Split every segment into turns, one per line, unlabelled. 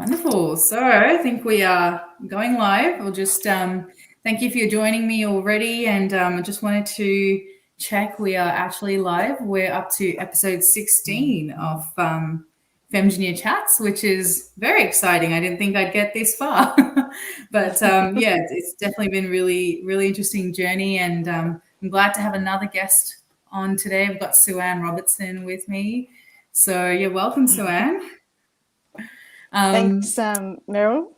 Wonderful. So I think we are going live. I'll just thank you for joining me already. And I just wanted to check we are actually live. We're up to episode 16 of FemGineer Chats, which is very exciting. I didn't think I'd get this far. But yeah, it's definitely been really interesting journey. And I'm glad to have another guest on today. I've got Sue-Ann Robertson with me. So yeah, welcome, Sue-Ann.
Thanks, Meryl.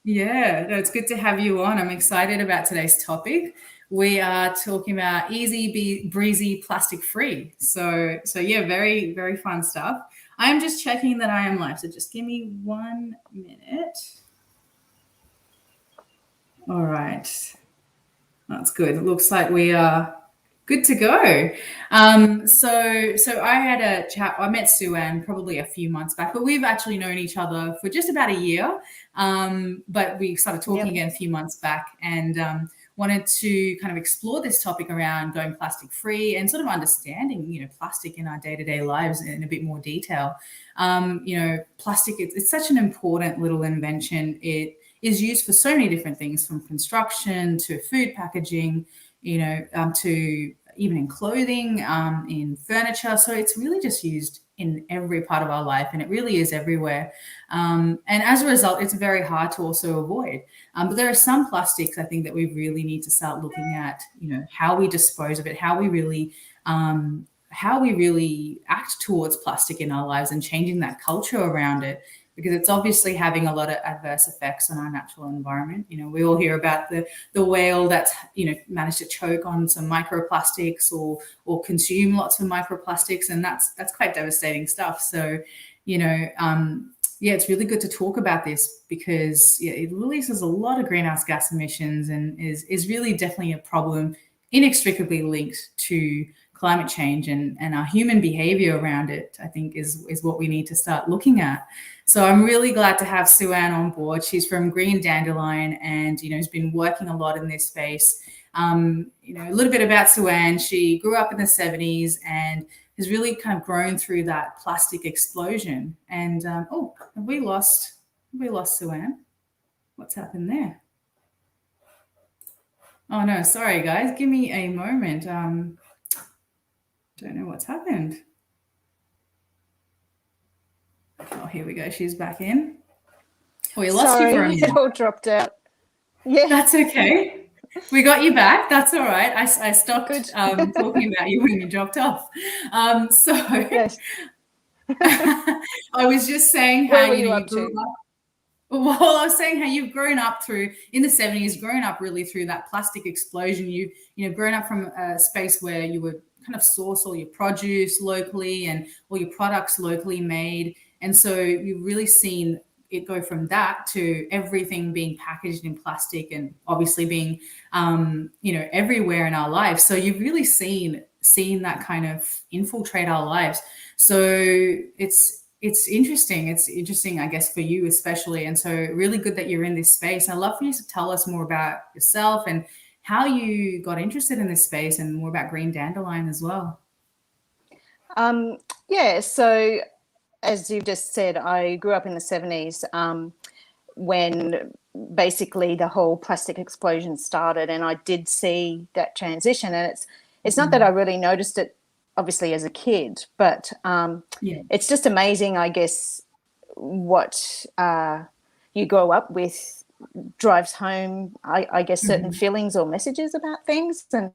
Yeah, no, it's good to have you on. I'm excited about today's topic. We are talking about easy, breezy, plastic free. So yeah, very fun stuff. I'm just checking that I am live. So just give me 1 minute. All right, that's good. It looks like we are good to go. So I had a chat. I met Sue-Ann probably a few months back, but we've actually known each other for just about a year. But we started talking again a few months back, and wanted to kind of explore this topic around going plastic free and sort of understanding, plastic in our day-to-day lives in a bit more detail. Plastic, it's such an important little invention. It is used for so many different things, from construction to food packaging, to even in clothing, in furniture. So it's really just used in every part of our life, and it really is everywhere. And as a result, it's very hard to also avoid. But there are some plastics, I think, that we really need to start looking at, how we dispose of it, how we really act towards plastic in our lives and changing that culture around it, because it's obviously having a lot of adverse effects on our natural environment. We all hear about the whale that's, managed to choke on some microplastics or consume lots of microplastics, and that's quite devastating stuff. So, it's really good to talk about this, because it releases a lot of greenhouse gas emissions and is really definitely a problem inextricably linked to climate change, and our human behavior around it, I think, is what we need to start looking at. So I'm really glad to have Sue-Ann on board. She's from Green Dandelion and, has been working a lot in this space. A little bit about Sue-Ann. She grew up in the 70s and has really kind of grown through that plastic explosion. And, have we lost Sue-Ann? What's happened there? Oh, no, sorry, guys. Give me a moment. Don't know what's happened. Oh, here we go. She's back in. We lost you for a minute.
It all dropped out. Yeah.
That's okay. We got you back. That's all right. I stopped talking about you when you dropped off.
Yes.
I was just saying how you grew up. Well, I was saying how you've grown up in the 70s, grown up really through that plastic explosion. You've grown up from a space where you would kind of source all your produce locally and all your products locally made. And so you've really seen it go from that to everything being packaged in plastic and obviously being, everywhere in our lives. So you've really seen that kind of infiltrate our lives. So it's interesting. It's interesting, I guess, for you especially. And so really good that you're in this space. I'd love for you to tell us more about yourself and how you got interested in this space, and more about Green Dandelion as well.
So as you just said, I grew up in the 70s when basically the whole plastic explosion started, and I did see that transition. And it's not that I really noticed it, obviously, as a kid, but it's just amazing, I guess, what you grow up with drives home, I guess, certain feelings or messages about things. And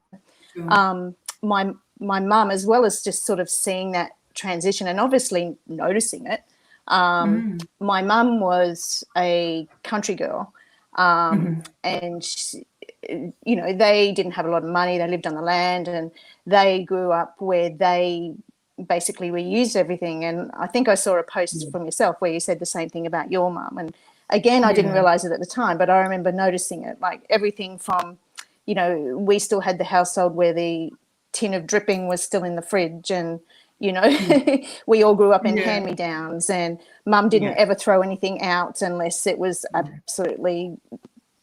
my mum, as well as just sort of seeing that transition and obviously noticing it, my mum was a country girl, and she, they didn't have a lot of money. They lived on the land, and they grew up where they basically reused everything. And I think I saw a post from yourself where you said the same thing about your mum. And again, I didn't realize it at the time, but I remember noticing it, like everything from, we still had the household where the tin of dripping was still in the fridge, and we all grew up in hand-me-downs, and mum didn't ever throw anything out unless it was absolutely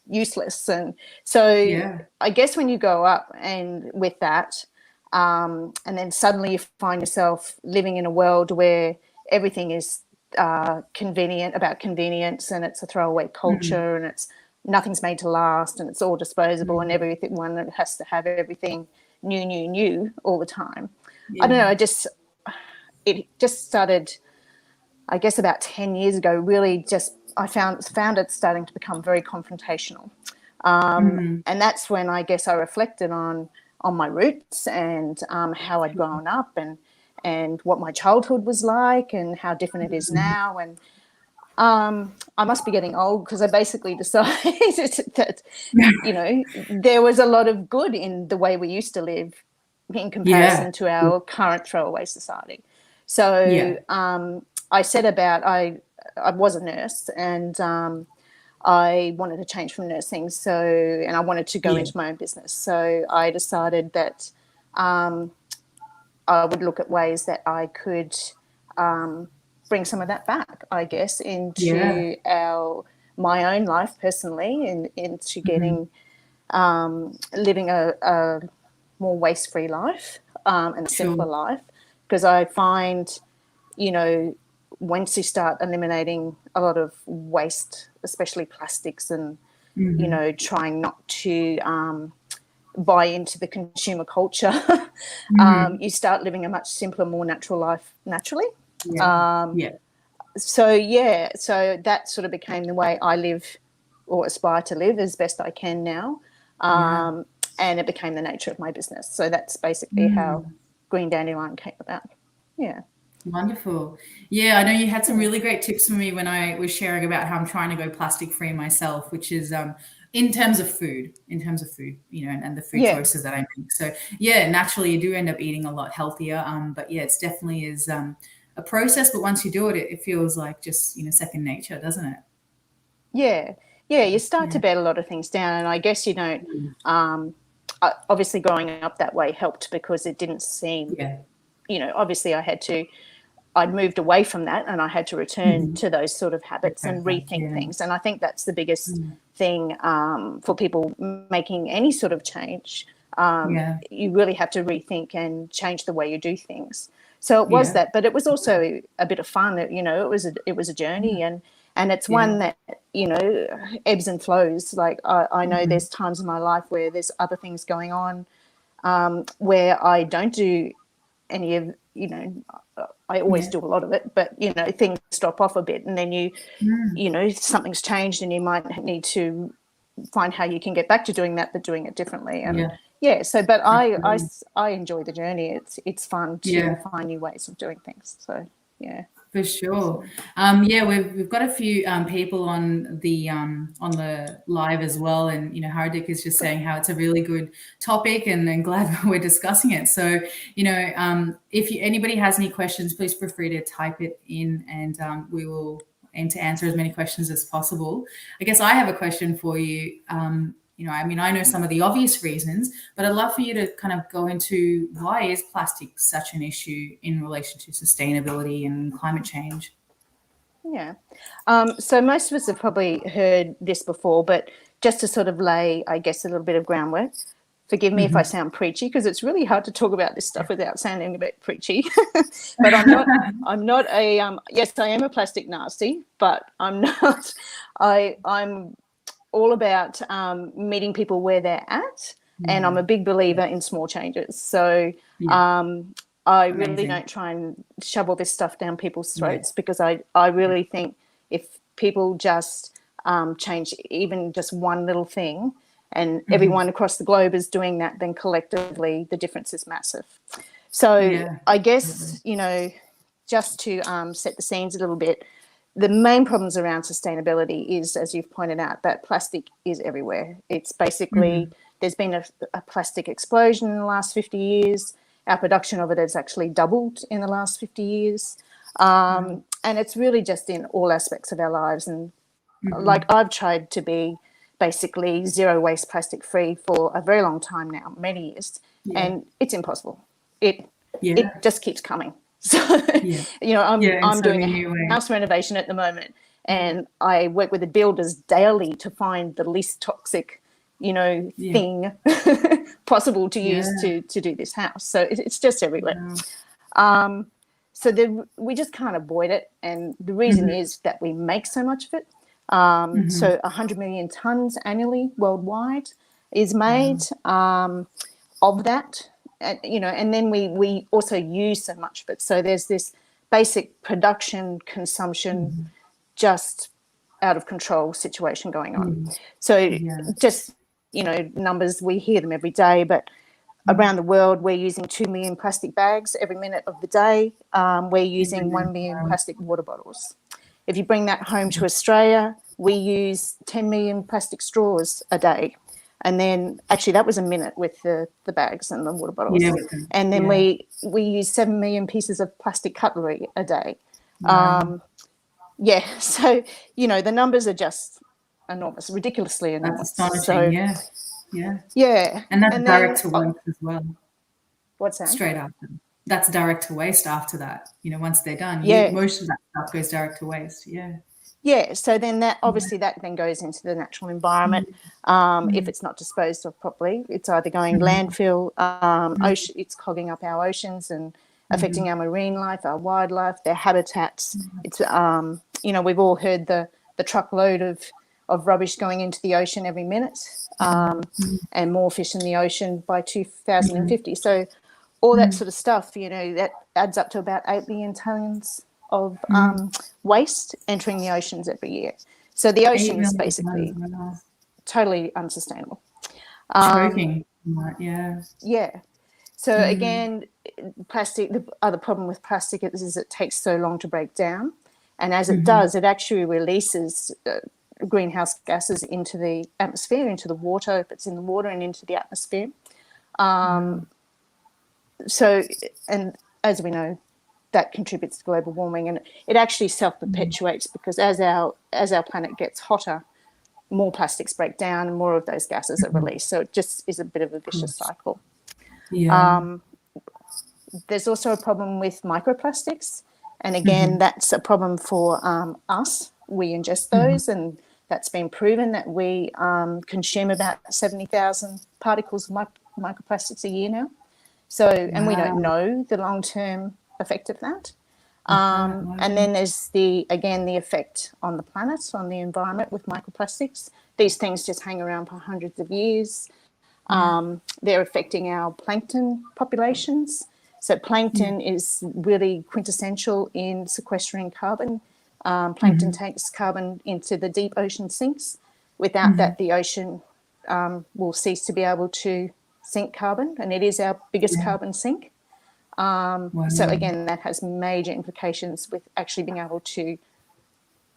useless. And so I guess when you grow up and with that, and then suddenly you find yourself living in a world where everything is convenience, and it's a throwaway culture, and it's nothing's made to last, and it's all disposable, and everyone has to have everything new all the time. I don't know. It just started, I guess, about 10 years ago. Really, just I found it starting to become very confrontational, and that's when I guess I reflected on my roots and how I'd grown up and what my childhood was like and how different it is now. And I must be getting old because I basically decided that, there was a lot of good in the way we used to live in comparison to our current throwaway society. So I set about, I was a nurse, and I wanted to change from nursing. And I wanted to go into my own business. So I decided that I would look at ways that I could bring some of that back, I guess, into my own life personally, and into getting living a more waste-free life and a simpler life, because I find, once you start eliminating a lot of waste, especially plastics, and trying not to buy into the consumer culture, you start living a much simpler, more natural life naturally. So that sort of became the way I live, or aspire to live as best I can now. And it became the nature of my business. So that's basically how Green Dandelion came about. Yeah.
Wonderful. Yeah, I know you had some really great tips for me when I was sharing about how I'm trying to go plastic free myself, which is in terms of food, and the food choices that I make. So naturally you do end up eating a lot healthier. But it's definitely is a process, but once you do it, it feels like just, second nature, doesn't it?
Yeah. Yeah, you start to bed a lot of things down, and I guess you don't obviously growing up that way helped, because it didn't seem obviously I'd moved away from that, and I had to return to those sort of habits and rethink things. And I think that's the biggest thing for people making any sort of change. You really have to rethink and change the way you do things. So it was that, but it was also a bit of fun. It was a journey, and it's one that ebbs and flows. Like I know there's times in my life where there's other things going on where I don't do any of I always do a lot of it, but things drop off a bit, and then something's changed, and you might need to find how you can get back to doing that, but doing it differently. And but I enjoy the journey. It's fun to find new ways of doing things. So
for sure. We've got a few people on the live as well, and Hardik is just saying how it's a really good topic, and glad we're discussing it. So if anybody has any questions, please feel free to type it in, and we will aim to answer as many questions as possible. I guess I have a question for you. I know some of the obvious reasons, but I'd love for you to kind of go into why is plastic such an issue in relation to sustainability and climate change?
Yeah. So most of us have probably heard this before, but just to sort of lay, I guess, a little bit of groundwork. Forgive me if I sound preachy, because it's really hard to talk about this stuff without sounding a bit preachy. But I'm not a yes, I am a plastic nasty, but I'm not. I'm all about meeting people where they're at, and I'm a big believer in small changes. So I really don't try and shove all this stuff down people's throats, because I really think if people just change even just one little thing, and everyone across the globe is doing that, then collectively the difference is massive. So I guess, just to set the scenes a little bit, the main problems around sustainability is, as you've pointed out, that plastic is everywhere. It's basically, there's been a plastic explosion in the last 50 years. Our production of it has actually doubled in the last 50 years. And it's really just in all aspects of our lives. And like I've tried to be basically zero waste plastic free for a very long time now, many years, and it's impossible. It just keeps coming. So, I'm doing a house renovation at the moment, and I work with the builders daily to find the least toxic, thing possible to use to do this house. So it's just everywhere. so we just can't avoid it, and the reason is that we make so much of it. So 100 million tons annually worldwide is made of that, and, and then we also use so much of it. So there's this basic production consumption, just out of control situation going on. So just, numbers, we hear them every day, but around the world, we're using 2 million plastic bags every minute of the day. We're using 1 million plastic water bottles. If you bring that home to Australia, we use 10 million plastic straws a day. And then, actually, that was a minute with the bags and the water bottles. And then we use 7 million pieces of plastic cutlery a day. So, the numbers are just enormous, ridiculously enormous.
That's astonishing,
so,
And that's direct to waste as well.
What's that?
Straight after. That's direct to waste after that. Once they're done, most of that stuff goes direct to waste.
So then that obviously that then goes into the natural environment. If it's not disposed of properly, it's either going landfill, ocean, it's clogging up our oceans and affecting our marine life, our wildlife, their habitats. It's we've all heard the truckload of rubbish going into the ocean every minute, and more fish in the ocean by 2050. So all that sort of stuff, that adds up to about 8 billion tonnes of waste entering the oceans every year. So the ocean is basically totally unsustainable.
Choking.
So again, plastic, the other problem with plastic is it takes so long to break down. And as it does, it actually releases greenhouse gases into the atmosphere, into the water, if it's in the water, and into the atmosphere. So, and as we know, that contributes to global warming, and it actually self-perpetuates because as our planet gets hotter, more plastics break down and more of those gases are released. So it just is a bit of a vicious cycle. There's also a problem with microplastics, and again, that's a problem for us. We ingest those, and that's been proven that we consume about 70,000 particles of microplastics a year now. So, and we don't know the long-term effect of that. And then there's the effect on the planet, on the environment with microplastics. These things just hang around for hundreds of years. They're affecting our plankton populations. So plankton is really quintessential in sequestering carbon. Plankton takes carbon into the deep ocean sinks. Without that, the ocean will cease to be able to sink carbon, and it is our biggest carbon sink. So again, that has major implications with actually being able to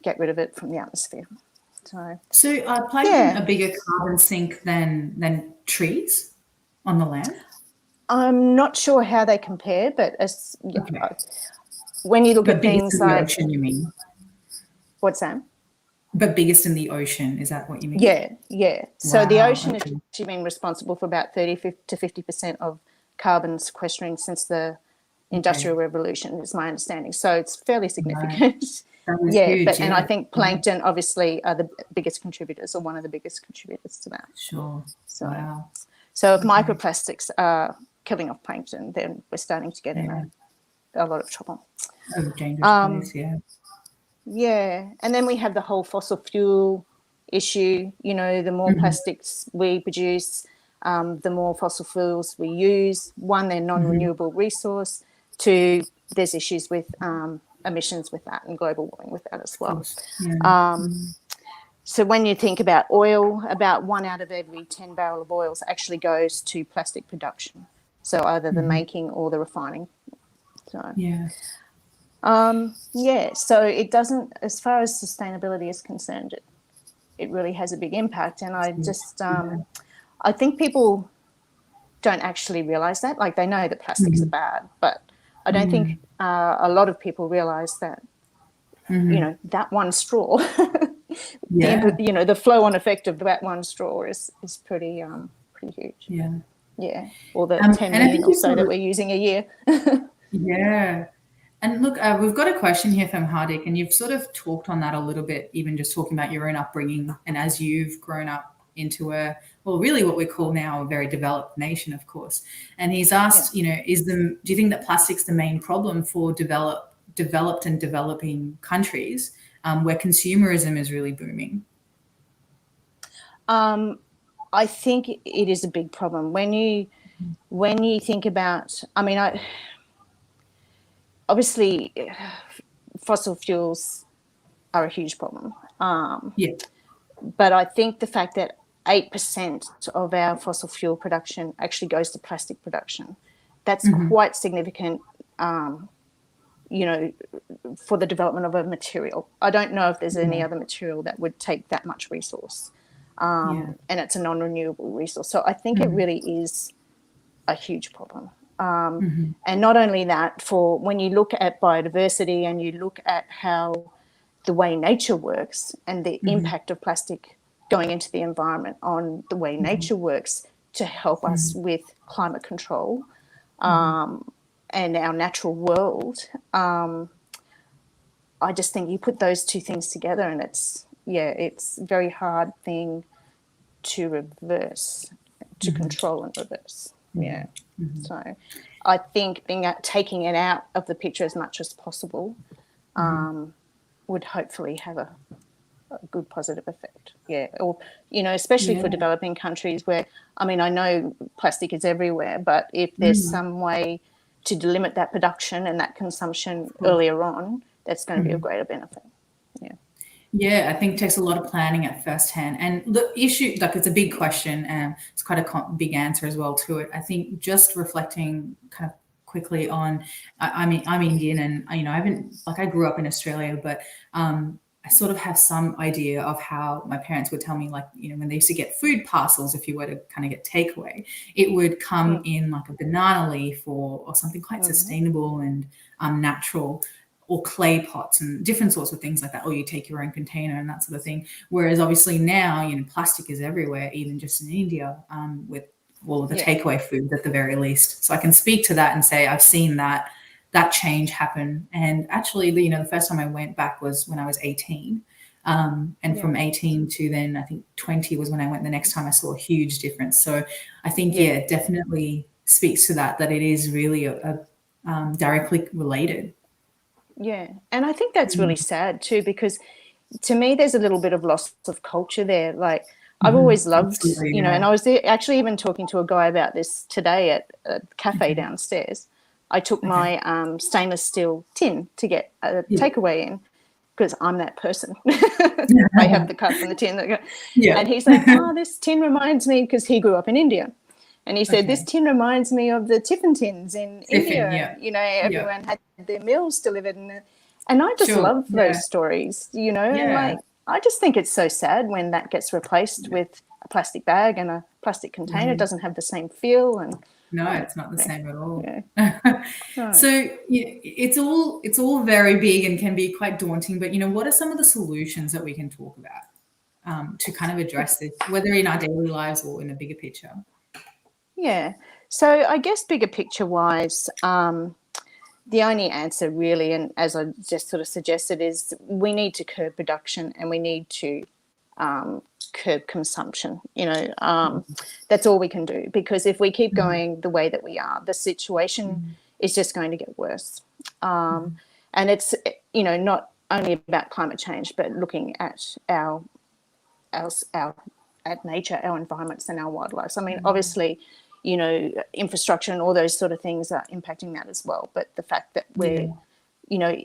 get rid of it from the atmosphere.
So are plankton a bigger carbon sink than trees on the land?
I'm not sure how they compare, but when you look at things like
the ocean, you mean?
What's that?
But biggest in the ocean, is that what you mean?
Yeah. So the ocean has actually been responsible for about 30 to 50% of carbon sequestering since the Industrial Revolution, is my understanding. So it's fairly significant.
Huge,
and I think plankton obviously are the biggest contributors, or one of the biggest contributors to that.
Sure.
So if microplastics are killing off plankton, then we're starting to get in a lot of trouble.
Dangerous place,
and then we have the whole fossil fuel issue. The more plastics we produce, the more fossil fuels we use. One, they're non-renewable resource. Two, there's issues with emissions with that and global warming with that as well. So when you think about oil, about 1 out of every 10 barrel of oil actually goes to plastic production. So either the making or the refining. So so it doesn't, as far as sustainability is concerned, it really has a big impact. And I just, I think people don't actually realise that. Like, they know that plastics are bad, but I don't think a lot of people realise that, that one straw, the flow-on effect of that one straw is pretty huge. Or the 10 million or so that we're using a year.
And look, we've got a question here from Hardik, and you've sort of talked on that a little bit, even just talking about your own upbringing and as you've grown up into a well, really what we call now a very developed nation, of course. And he's asked, you know, do you think that plastic's the main problem for developed and developing countries, where consumerism is really booming?
I think it is a big problem when you think about. I mean, obviously fossil fuels are a huge problem.
Yeah.
But I think the fact that 8% of our fossil fuel production actually goes to plastic production, that's quite significant, you know, for the development of a material. I don't know if there's any other material that would take that much resource. And it's a non-renewable resource. So I think it really is a huge problem. And not only that, for when you look at biodiversity and you look at how the way nature works and the impact of plastic going into the environment on the way nature works to help us with climate control and our natural world, I just think you put those two things together and it's a very hard thing to reverse, to control and reverse. So I think taking it out of the picture as much as possible would hopefully have a good positive effect. Or, you know, especially for developing countries where, I mean, I know plastic is everywhere, but if there's some way to limit that production and that consumption earlier on, that's going to be of greater benefit.
Yeah, I think it takes a lot of planning at first hand. And the issue, like, it's a big question and it's quite a big answer as well to it. I think just reflecting kind of quickly on, I mean, I'm Indian and, you know, I grew up in Australia, but I sort of have some idea of how my parents would tell me, like, you know, when they used to get food parcels, if you were to kind of get takeaway, it would come in like a banana leaf or something quite sustainable and natural, or clay pots and different sorts of things like that, or you take your own container and that sort of thing. Whereas obviously now, you know, plastic is everywhere, even just in India, with all of the takeaway food at the very least. So I can speak to that and say I've seen that change happen. And actually, you know, the first time I went back was when I was 18. And from 18 to then I think 20 was when I went the next time. I saw a huge difference. So I think, it definitely speaks to that it is really directly related.
Yeah, and I think that's really sad too, because to me there's a little bit of loss of culture there. Like I've always loved, you know, and I was actually even talking to a guy about this today at a cafe downstairs. I took my stainless steel tin to get a takeaway in because I'm that person. I have the cup and the tin. And he's like, oh, this tin reminds me, because he grew up in India. And he said, this tin reminds me of the tiffin tins in India. And, you know, everyone had their meals delivered. And I just love those stories, you know. And like, I just think it's so sad when that gets replaced with a plastic bag and a plastic container. It doesn't have the same feel. And
no, it's not the same at all. So it's all very big and can be quite daunting. But, you know, what are some of the solutions that we can talk about to kind of address this, whether in our daily lives or in a bigger picture?
Yeah. So I guess bigger picture wise, the only answer really, and as I just sort of suggested, is we need to curb production and we need to curb consumption. You know, that's all we can do, because if we keep going the way that we are, the situation is just going to get worse. And it's, you know, not only about climate change, but looking at our at nature, our environments and our wildlife. I mean, obviously, you know, infrastructure and all those sort of things are impacting that as well. But the fact that we're, you know,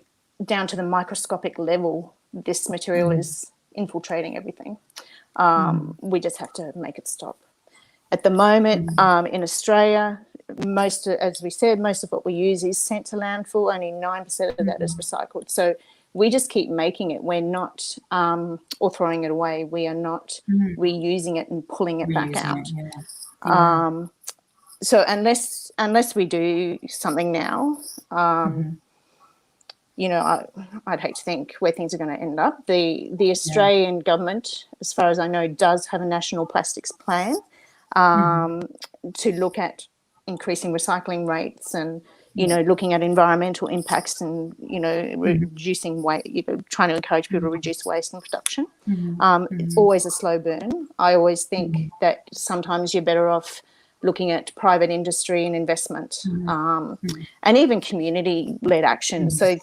down to the microscopic level, this material is infiltrating everything. We just have to make it stop. At the moment, in Australia, as we said, most of what we use is sent to landfill. Only 9% of that is recycled. So we just keep making it. We're not, or throwing it away. We are not reusing it and pulling it back out. So unless we do something now, you know, I'd hate to think where things are going to end up. The Australian government, as far as I know, does have a national plastics plan to look at increasing recycling rates and, looking at environmental impacts and, reducing waste, trying to encourage people to reduce waste in production. It's always a slow burn. I always think that sometimes you're better off looking at private industry and investment, and even community-led action. So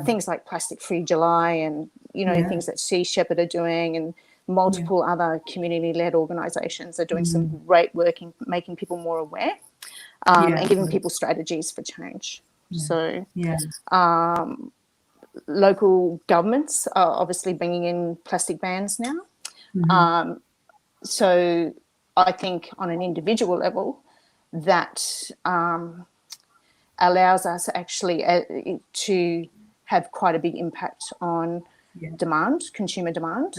things like Plastic Free July and, things that Sea Shepherd are doing, and multiple other community-led organisations are doing some great work in making people more aware, and giving people strategies for change. So local governments are obviously bringing in plastic bans now. So I think on an individual level that allows us actually to have quite a big impact on demand, consumer demand.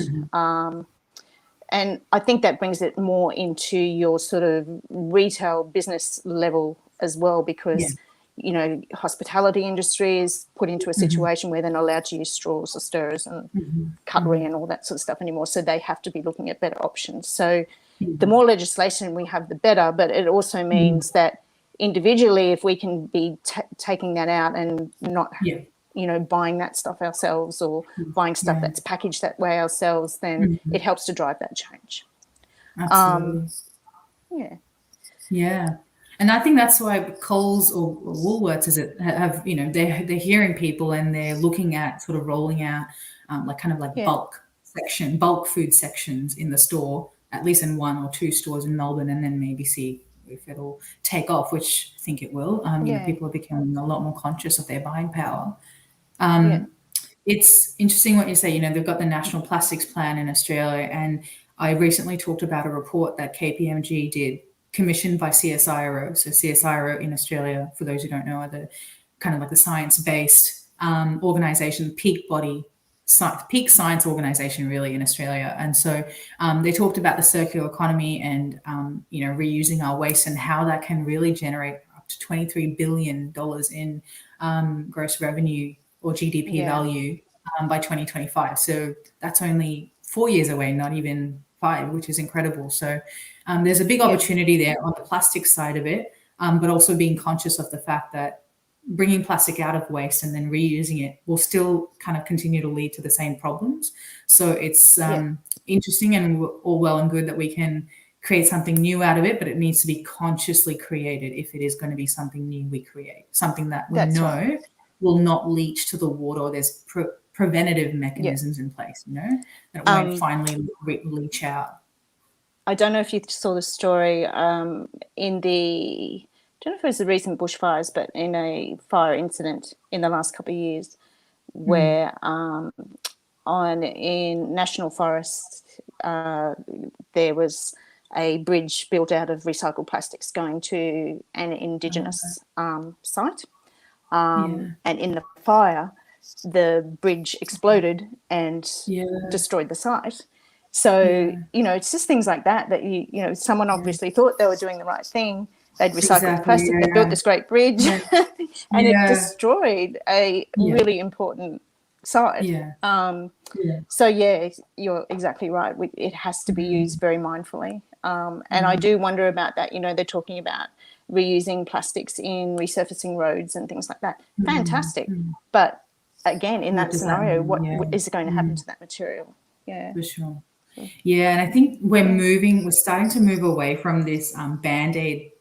And I think that brings it more into your sort of retail business level as well, because, hospitality industry is put into a situation where they're not allowed to use straws or stirrers and cutlery and all that sort of stuff anymore. So they have to be looking at better options. So the more legislation we have, the better. But it also means that individually, if we can be taking that out and not buying that stuff ourselves, or buying stuff that's packaged that way ourselves, then it helps to drive that change.
Absolutely. And I think that's why Coles or Woolworths have they're hearing people, and they're looking at sort of rolling out bulk food sections in the store, at least in 1 or 2 stores in Melbourne, and then maybe see if it'll take off, which I think it will. People are becoming a lot more conscious of their buying power. It's interesting what you say. They've got the National Plastics Plan in Australia, and I recently talked about a report that KPMG did, commissioned by CSIRO. So CSIRO in Australia, for those who don't know, are the kind of like the science-based organisation, peak science organisation really in Australia. And so they talked about the circular economy and reusing our waste, and how that can really generate up to $23 billion in gross revenue or GDP value by 2025. So that's only 4 years away, not even 5, which is incredible. So there's a big opportunity there on the plastic side of it, but also being conscious of the fact that bringing plastic out of waste and then reusing it will still kind of continue to lead to the same problems. So it's interesting and all well and good that we can create something new out of it, but it needs to be consciously created if it is going to be something new we create, something that we know will not leach to the water. There's preventative mechanisms in place, that won't finally leach out.
I don't know if you saw the story I don't know if it was the recent bushfires, but in a fire incident in the last couple of years, where in national forests there was a bridge built out of recycled plastics going to an Indigenous site, and in the fire, the bridge exploded and destroyed the site. So it's just things like that someone obviously thought they were doing the right thing. They'd recycled the plastic. They built this great bridge, and it destroyed a really important site. So you're exactly right. It has to be used very mindfully. And I do wonder about that. They're talking about reusing plastics in resurfacing roads and things like that. Fantastic. But again, in that scenario, what is going to happen to that material?
For sure. And I think we're starting to move away from this Band-Aid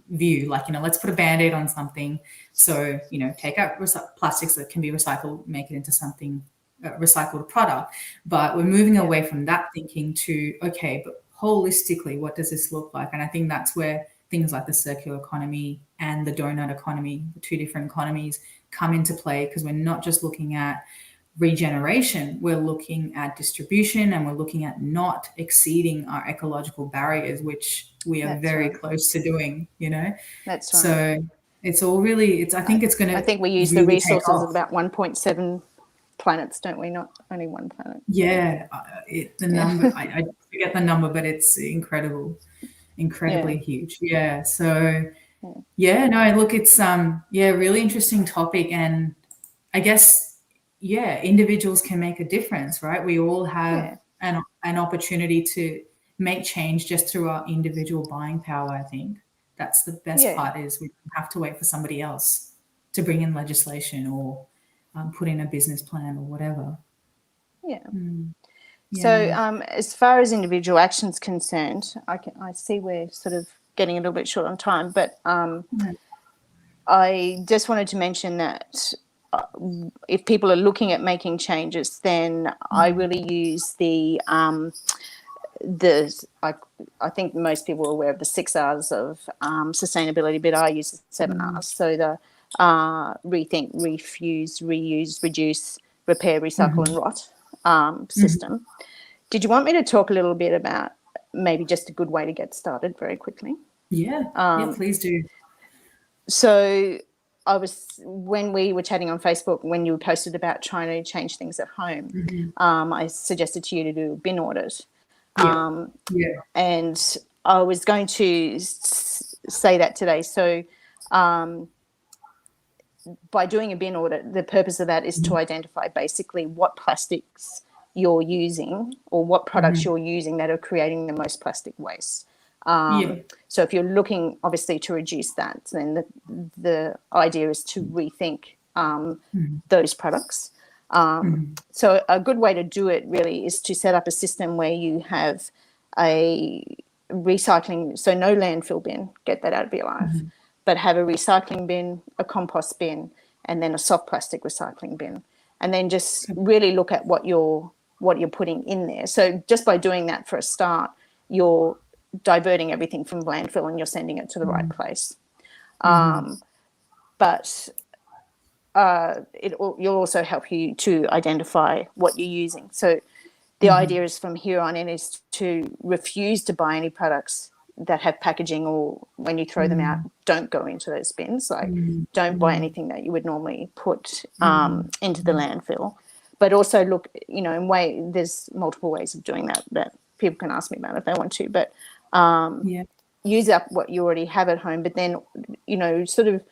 view, like, let's put a Band-Aid on something. So, take out plastics that can be recycled, make it into something recycled product. But we're moving away from that thinking to, okay, but holistically, what does this look like? And I think that's where things like the circular economy and the donut economy, the 2 different economies, come into play, because we're not just looking at regeneration, we're looking at distribution, and we're looking at not exceeding our ecological barriers, which we are very close to doing,
That's right.
So it's all really, I think we use
the resources of about 1.7 planets, don't we? Not only one planet.
The number, I forget the number, but it's incredibly huge. So look, it's really interesting topic, and I guess individuals can make a difference, right? We all have an opportunity to make change just through our individual buying power. I think that's the best part, is we don't have to wait for somebody else. to bring in legislation or put in a business plan or whatever.
Yeah.
Yeah.
So as far as individual actions concerned, I see we're sort of getting a little bit short on time, but I just wanted to mention that if people are looking at making changes, then I really use I think most people are aware of the 6 R's of sustainability, but I use the 7 R's. So the rethink, refuse, reuse, reduce, repair, recycle, and rot system. Did you want me to talk a little bit about maybe just a good way to get started very quickly?
Yeah, please do.
So when we were chatting on Facebook, when you posted about trying to change things at home, I suggested to you to do a bin audit. And I was going to say that today. So by doing a bin audit, the purpose of that is to identify basically what plastics you're using or what products you're using that are creating the most plastic waste. So if you're looking obviously to reduce that, then the idea is to rethink those products. So a good way to do it really is to set up a system where you have a recycling, so no landfill bin, get that out of your life, but have a recycling bin, a compost bin, and then a soft plastic recycling bin, and then just really look at what you're putting in there. So just by doing that for a start, you're diverting everything from landfill and you're sending it to the right place. But you'll also help you to identify what you're using. So the idea is from here on in is to refuse to buy any products that have packaging, or when you throw them out, don't go into those bins. Like don't buy anything that you would normally put into the landfill. But also look, there's multiple ways of doing that people can ask me about if they want to. But use up what you already have at home, but then, sort of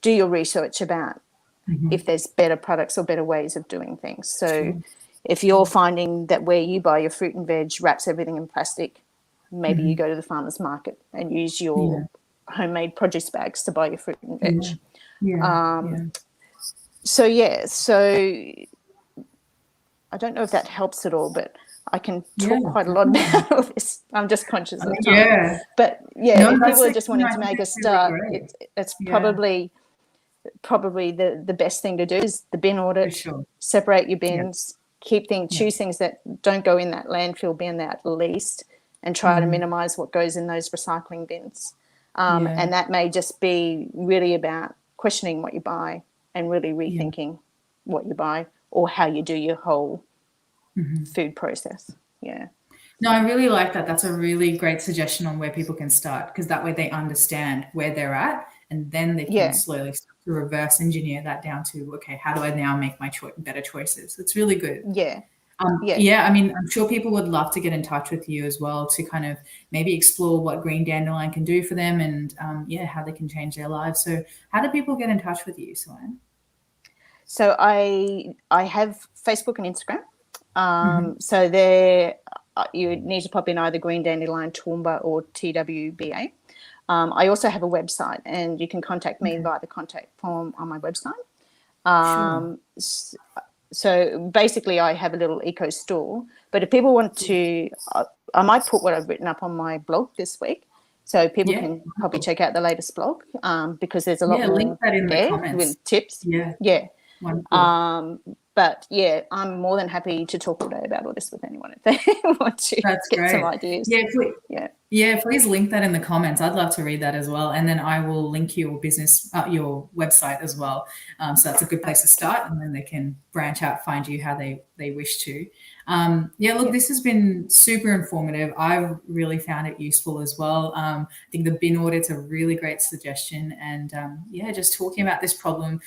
do your research about if there's better products or better ways of doing things. So if you're finding that where you buy your fruit and veg wraps everything in plastic, maybe you go to the farmer's market and use your homemade produce bags to buy your fruit and veg. So I don't know if that helps at all, but I can talk quite a lot about all this. I'm just conscious of time. But if people are just wanting to make a start, really it's probably the best thing to do is the bin audit, separate your bins, choose things that don't go in that landfill bin at least, and try to minimize what goes in those recycling bins. And that may just be really about questioning what you buy and really rethinking what you buy or how you do your whole food process.
No, I really like that. That's a really great suggestion on where people can start, because that way they understand where they're at, and then they can slowly start to reverse engineer that down to, okay, how do I now make my better choices? It's really good. I mean, I'm sure people would love to get in touch with you as well to kind of maybe explore what green dandelion can do for them, and how they can change their lives. So how do people get in touch with you, Sue-Ann?
So I have Facebook and Instagram. So there you need to pop in either green dandelion Toowoomba or TWBA. I also have a website, and you can contact me via the contact form on my website. So basically I have a little eco store, but if people want to, I might put what I've written up on my blog this week, so people can probably check out the latest blog, because there's a lot more
link that in
there
the comments.
with tips.
Wonderful.
But I'm more than happy to talk all day about all this with anyone if they want to get some ideas.
Please link that in the comments. I'd love to read that as well, and then I will link your business, your website as well. So that's a good place to start, and then they can branch out, find you how they wish to. This has been super informative. I've really found it useful as well. I think the bin audit's a really great suggestion, and just talking about this problem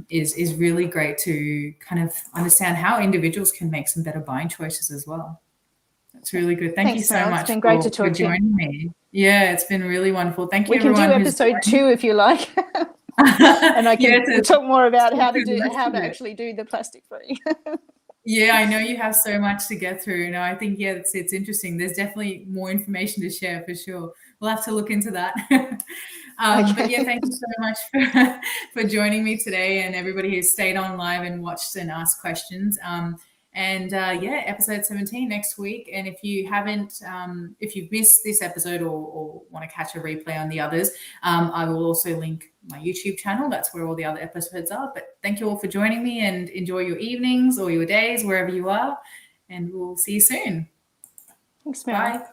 is really great to kind of understand how individuals can make some better buying choices as well. That's really good. Thank you so much.
It's been great to talk to you.
Joining me. Yeah, it's been really wonderful. Thank you,
we
everyone.
We can do episode 2 if you like. And I can talk more about how to actually do the plastic free.
I know you have so much to get through. No, I think, it's interesting. There's definitely more information to share for sure. We'll have to look into that. But yeah, thank you so much for joining me today, and everybody who stayed on live and watched and asked questions. Yeah, episode 17 next week. And if you haven't, if you've missed this episode or want to catch a replay on the others, I will also link my YouTube channel. That's where all the other episodes are. But thank you all for joining me, and enjoy your evenings or your days, wherever you are. And we'll see you soon.
Thanks, Mary.
Bye.